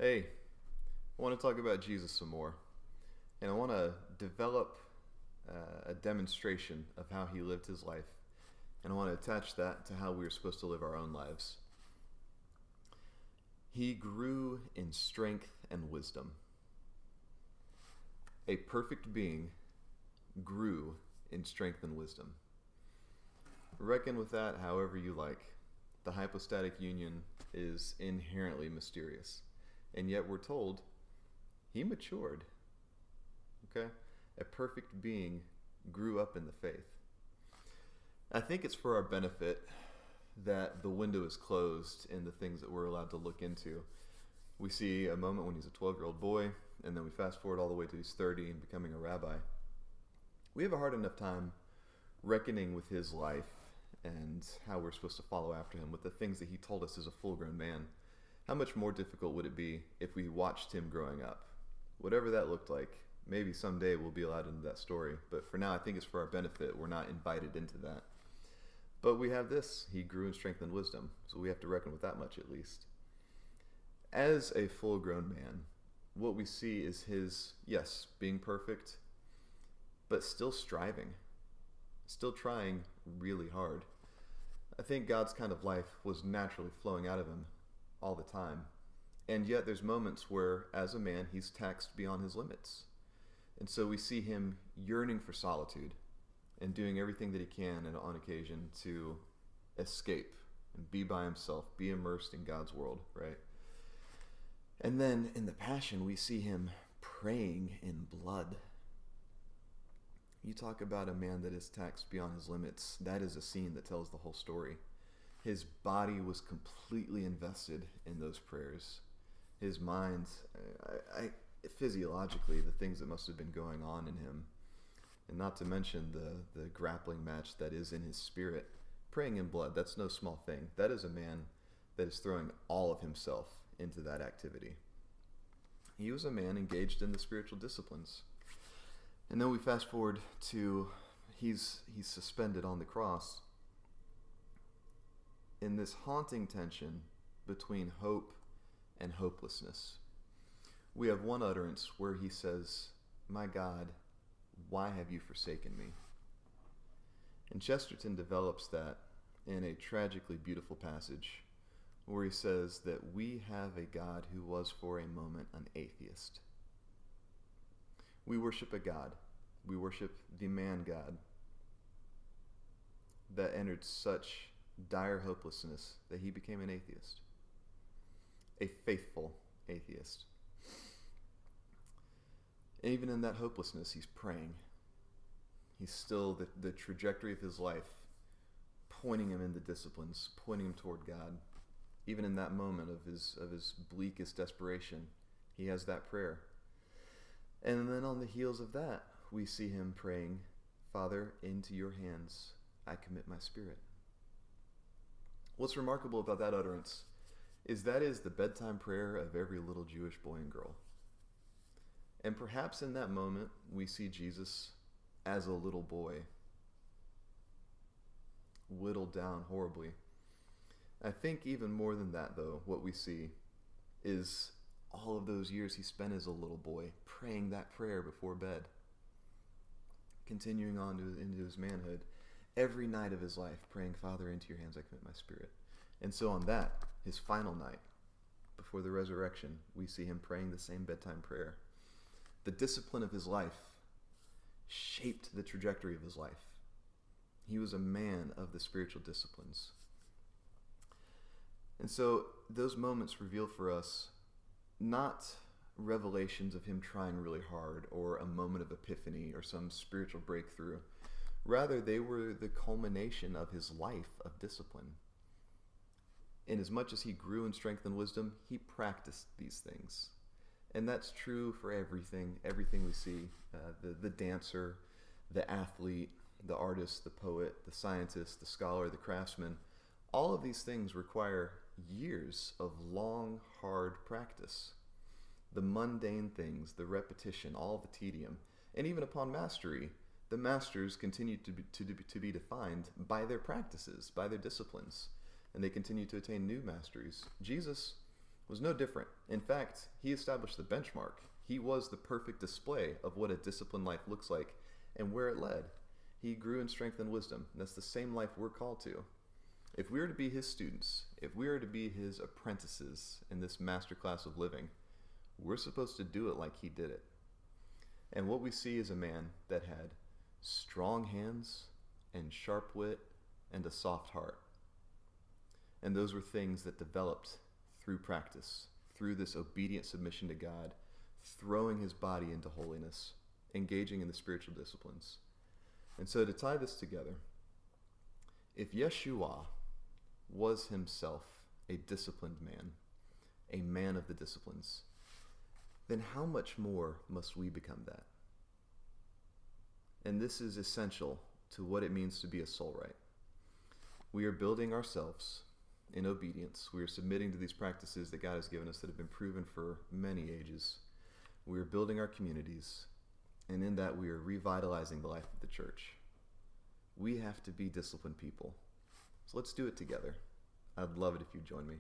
Hey, I want to talk about Jesus some more, and I want to develop a demonstration of how he lived his life, and I want to attach that to how we're supposed to live our own lives. He grew in strength and wisdom. A perfect being grew in strength and wisdom. Reckon with that however you like. The hypostatic union is inherently mysterious, and yet we're told he matured. Okay? A perfect being grew up in the faith. I think it's for our benefit that the window is closed in the things that we're allowed to look into. We see a moment when he's a 12-year-old boy, and then we fast forward all the way to he's 30 and becoming a rabbi. We have a hard enough time reckoning with his life and how we're supposed to follow after him with the things that he told us as a full-grown man. How much more difficult would it be if we watched him growing up? Whatever that looked like, maybe someday we'll be allowed into that story, but for now I think it's for our benefit. We're not invited into that. But we have this. He grew in strength and wisdom, so we have to reckon with that much at least. As a full-grown man, what we see is his, yes, being perfect, but still striving, still trying really hard. I think God's kind of life was naturally flowing out of him all the time. And yet there's moments where, as a man, he's taxed beyond his limits. And so we see him yearning for solitude and doing everything that he can and on occasion to escape and be by himself, be immersed in God's world, right? And then in the Passion, we see him praying in blood. You talk about a man that is taxed beyond his limits. That is a scene that tells the whole story. His body was completely invested in those prayers. His mind, physiologically, the things that must have been going on in him. And not to mention the grappling match that is in his spirit. Praying in blood, that's no small thing. That is a man that is throwing all of himself into that activity. He was a man engaged in the spiritual disciplines. And then we fast forward to he's suspended on the cross in this haunting tension between hope and hopelessness. We have one utterance where he says, "My God, why have you forsaken me?" And Chesterton develops that in a tragically beautiful passage where he says that we have a God who was for a moment an atheist. We worship a God. We worship the man God that entered such dire hopelessness that he became an atheist. A faithful atheist. And even in that hopelessness, he's praying. He's still the trajectory of his life pointing him in the disciplines, pointing him toward God. Even in that moment of his bleakest desperation, he has that prayer. And then on the heels of that, we see him praying, "Father, into your hands I commit my spirit." What's remarkable about that utterance is that is the bedtime prayer of every little Jewish boy and girl. And perhaps in that moment, we see Jesus as a little boy, whittled down horribly. I think even more than that, though, what we see is all of those years he spent as a little boy praying that prayer before bed, continuing on into his manhood, every night of his life praying, "Father, into your hands I commit my spirit." And so on that, his final night, before the resurrection, we see him praying the same bedtime prayer. The discipline of his life shaped the trajectory of his life. He was a man of the spiritual disciplines. And so those moments reveal for us not revelations of him trying really hard or a moment of epiphany or some spiritual breakthrough. Rather, they were the culmination of his life of discipline. Inasmuch as he grew in strength and wisdom, he practiced these things. And that's true for everything we see. The dancer, the athlete, the artist, the poet, the scientist, the scholar, the craftsman. All of these things require years of long, hard practice. The mundane things, the repetition, all the tedium. And even upon mastery, the masters continue to be defined by their practices, by their disciplines. And they continue to attain new masteries. Jesus was no different. In fact, he established the benchmark. He was the perfect display of what a disciplined life looks like and where it led. He grew in strength and wisdom. And that's the same life we're called to. If we are to be his students, if we are to be his apprentices in this masterclass of living, we're supposed to do it like he did it. And what we see is a man that had strong hands and sharp wit and a soft heart. And those were things that developed through practice, through this obedient submission to God, throwing his body into holiness, engaging in the spiritual disciplines. And so to tie this together, if Yeshua was himself a disciplined man, a man of the disciplines, then how much more must we become that? And this is essential to what it means to be a soul right. We are building ourselves in obedience. We are submitting to these practices that God has given us that have been proven for many ages. We are building our communities, and in that we are revitalizing the life of the church. We have to be disciplined people. So let's do it together. I'd love it if you'd join me.